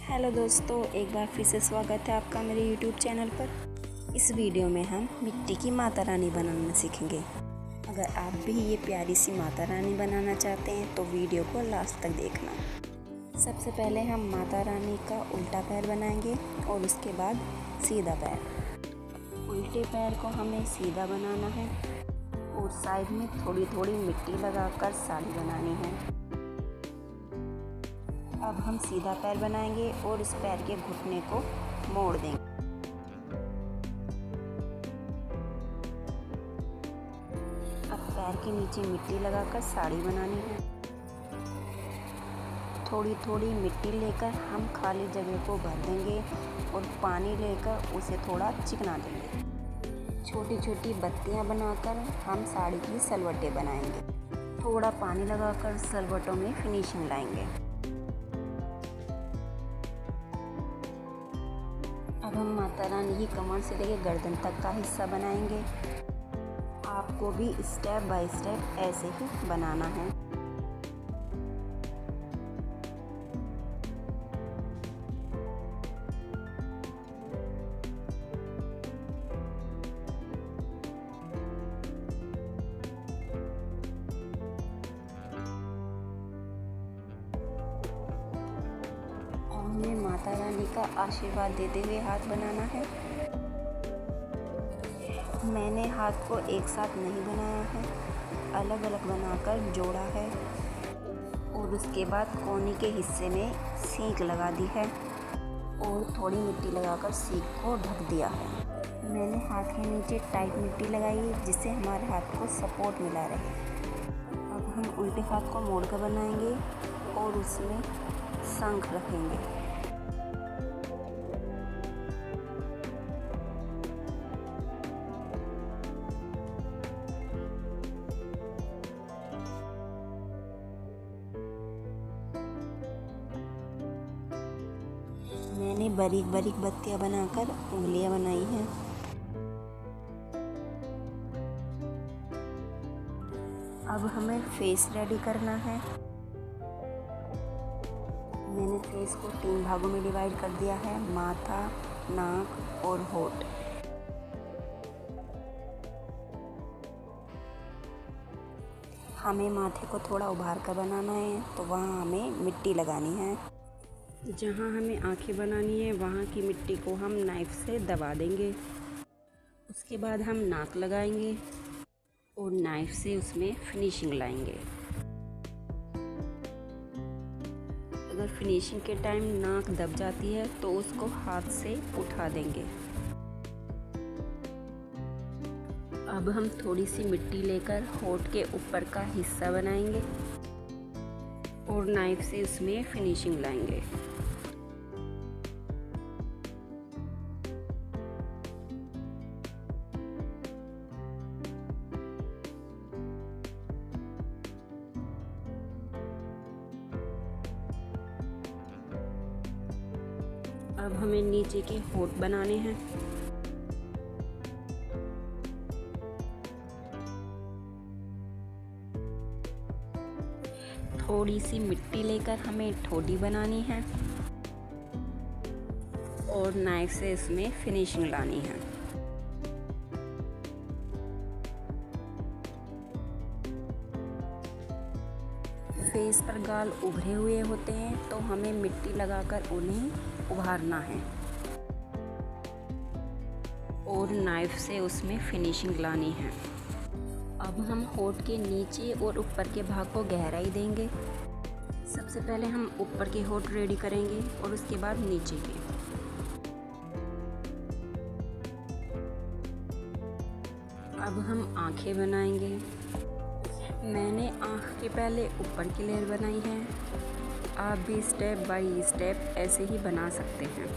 Hello दोस्तों, एक बार फिर से स्वागत है आपका मेरे यूट्यूब चैनल पर। इस वीडियो में हम मिट्टी की माता रानी बनाना सीखेंगे। अगर आप भी ये प्यारी सी माता रानी बनाना चाहते हैं तो वीडियो को लास्ट तक देखना। सबसे पहले हम माता रानी का उल्टा पैर बनाएंगे और उसके बाद सीधा पैर। उल्टे पैर को हमें सीधा बनाना है और साइड में थोड़ी थोड़ी मिट्टी लगाकर साड़ी बनानी है। अब हम सीधा पैर बनाएंगे और इस पैर के घुटने को मोड़ देंगे। अब पैर के नीचे मिट्टी लगाकर साड़ी बनानी है। थोड़ी थोड़ी मिट्टी लेकर हम खाली जगह को भर देंगे और पानी लेकर उसे थोड़ा चिकना देंगे। छोटी छोटी बत्तियां बनाकर हम साड़ी की सलवटें बनाएंगे। थोड़ा पानी लगाकर सलवटों में फिनिशिंग लाएंगे। अब हम माता रानी की कमर से लेकर गर्दन तक का हिस्सा बनाएंगे। आपको भी स्टेप बाय स्टेप ऐसे ही बनाना है। हमें माता रानी का आशीर्वाद देते हुए हाथ बनाना है। मैंने हाथ को एक साथ नहीं बनाया है, अलग अलग बनाकर जोड़ा है और उसके बाद कोनी के हिस्से में सीक लगा दी है और थोड़ी मिट्टी लगाकर सीक को ढक दिया है। मैंने हाथ के नीचे टाइट मिट्टी लगाई है जिससे हमारे हाथ को सपोर्ट मिला रहे। अब हम उल्टे हाथ को मोड़ कर बनाएंगे और उसमें शंख रखेंगे। मैंने बारीक बारीक बत्तियां बनाकर उंगलियां बनाई हैं। अब हमें फेस रेडी करना है। मैंने फेस को 3 भागों में डिवाइड कर दिया है, माथा, नाक और होठ। हमें माथे को थोड़ा उभार कर बनाना है तो वहाँ हमें मिट्टी लगानी है। जहाँ हमें आंखें बनानी है वहाँ की मिट्टी को हम नाइफ से दबा देंगे। उसके बाद हम नाक लगाएंगे और नाइफ से उसमें फिनिशिंग लाएंगे। अगर फिनिशिंग के टाइम नाक दब जाती है तो उसको हाथ से उठा देंगे। अब हम थोड़ी सी मिट्टी लेकर होठ के ऊपर का हिस्सा बनाएंगे और नाइफ से उसमें फिनिशिंग लाएंगे। अब हमें नीचे के होठ बनाने हैं। थोड़ी सी मिट्टी लेकर हमें ठोडी बनानी है और नाइफ से इसमें फिनिशिंग लानी है। फेस पर गाल उभरे हुए होते हैं तो हमें मिट्टी लगाकर उन्हें उभारना है और नाइफ से उसमें फिनिशिंग लानी है। अब हम होठ के नीचे और ऊपर के भाग को गहराई देंगे। सबसे पहले हम ऊपर के होठ रेडी करेंगे और उसके बाद नीचे के। अब हम आंखें बनाएंगे। मैंने आँख के पहले ऊपर की लेयर बनाई है। आप भी स्टेप बाय स्टेप ऐसे ही बना सकते हैं।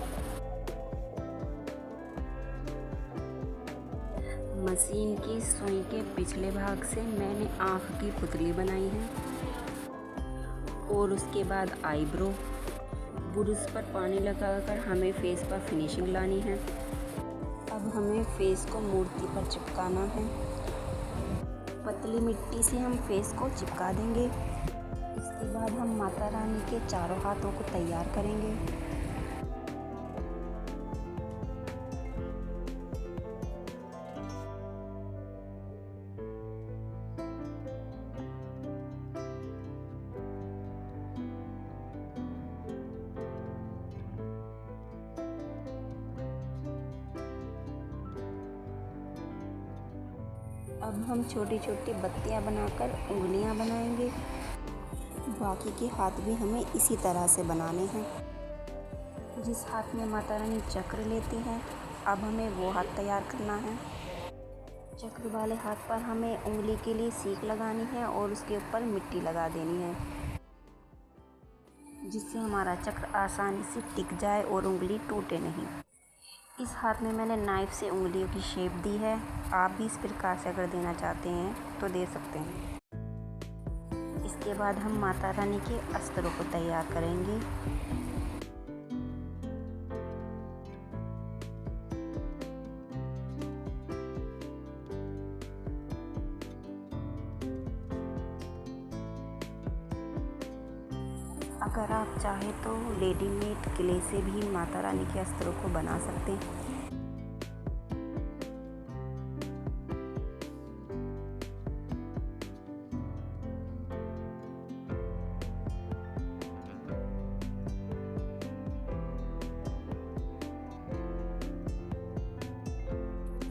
मशीन की सुई के पिछले भाग से मैंने आँख की पुतली बनाई है और उसके बाद आईब्रो। ब्रश पर पानी लगाकर हमें फेस पर फिनिशिंग लानी है। अब हमें फेस को मूर्ति पर चिपकाना है। पतली मिट्टी से हम फेस को चिपका देंगे। इसके बाद हम माता रानी के चारों हाथों को तैयार करेंगे। अब हम छोटी छोटी बत्तियां बनाकर उंगलियां बनाएंगे। बाकी के हाथ भी हमें इसी तरह से बनाने हैं। जिस हाथ में माता रानी चक्र लेती हैं, अब हमें वो हाथ तैयार करना है। चक्र वाले हाथ पर हमें उंगली के लिए सीक लगानी है और उसके ऊपर मिट्टी लगा देनी है, जिससे हमारा चक्र आसानी से टिक जाए और उंगली टूटे नहीं। इस हाथ में मैंने नाइफ से उंगलियों की शेप दी है। आप भी इस प्रकार से अगर देना चाहते हैं तो दे सकते हैं। इसके बाद हम माता रानी के अस्त्रों को तैयार करेंगे। अगर आप चाहें तो रेडीमेड क्ले से भी माता रानी के अस्त्रों को बना सकते हैं।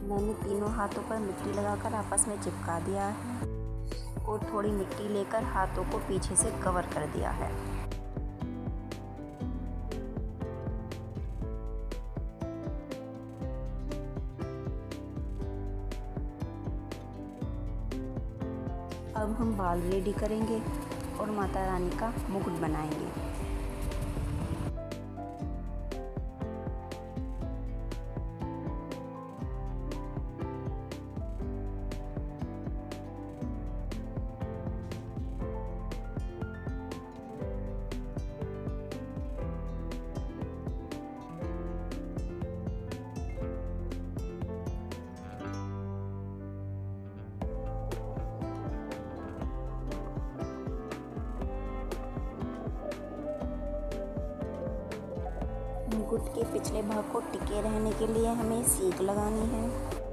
मैंने तीनों हाथों पर मिट्टी लगाकर आपस में चिपका दिया है और थोड़ी मिट्टी लेकर हाथों को पीछे से कवर कर दिया है। अब हम बाल रेडी करेंगे और माता रानी का मुकुट बनाएंगे। मुकुट के पिछले भाग को टिके रहने के लिए हमें सीक लगानी है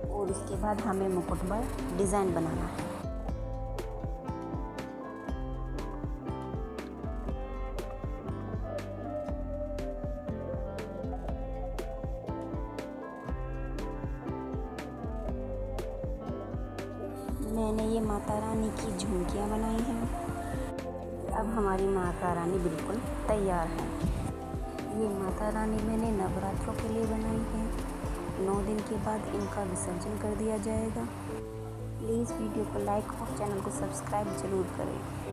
और उसके बाद हमें मुकुट पर डिज़ाइन बनाना है। मैंने ये माता रानी की झुमकियाँ बनाई हैं। अब हमारी माता रानी बिल्कुल तैयार है। ये माता रानी मैंने नवरात्रों के लिए बनाई है। 9 दिन के बाद इनका विसर्जन कर दिया जाएगा। प्लीज़ वीडियो को लाइक और चैनल को सब्सक्राइब ज़रूर करें।